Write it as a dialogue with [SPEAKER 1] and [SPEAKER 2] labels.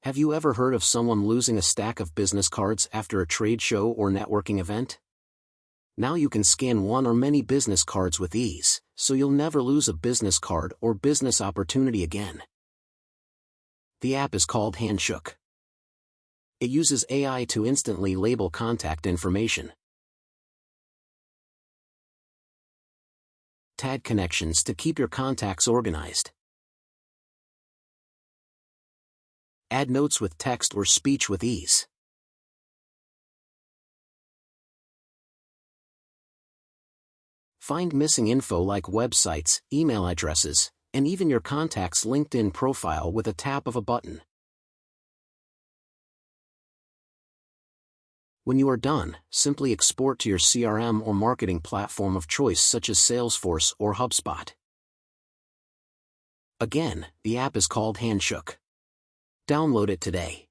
[SPEAKER 1] Have you ever heard of someone losing a stack of business cards after a trade show or networking event? Now you can scan one or many business cards with ease, so you'll never lose a business card or business opportunity again. The app is called Handshook. It uses AI to instantly label contact information, tag connections to keep your contacts organized, add notes with text or speech with ease, find missing info like websites, email addresses, and even your contact's LinkedIn profile with a tap of a button. When you are done, simply export to your CRM or marketing platform of choice such as Salesforce or Hubspot. Again, the app is called Handshook. Download it today.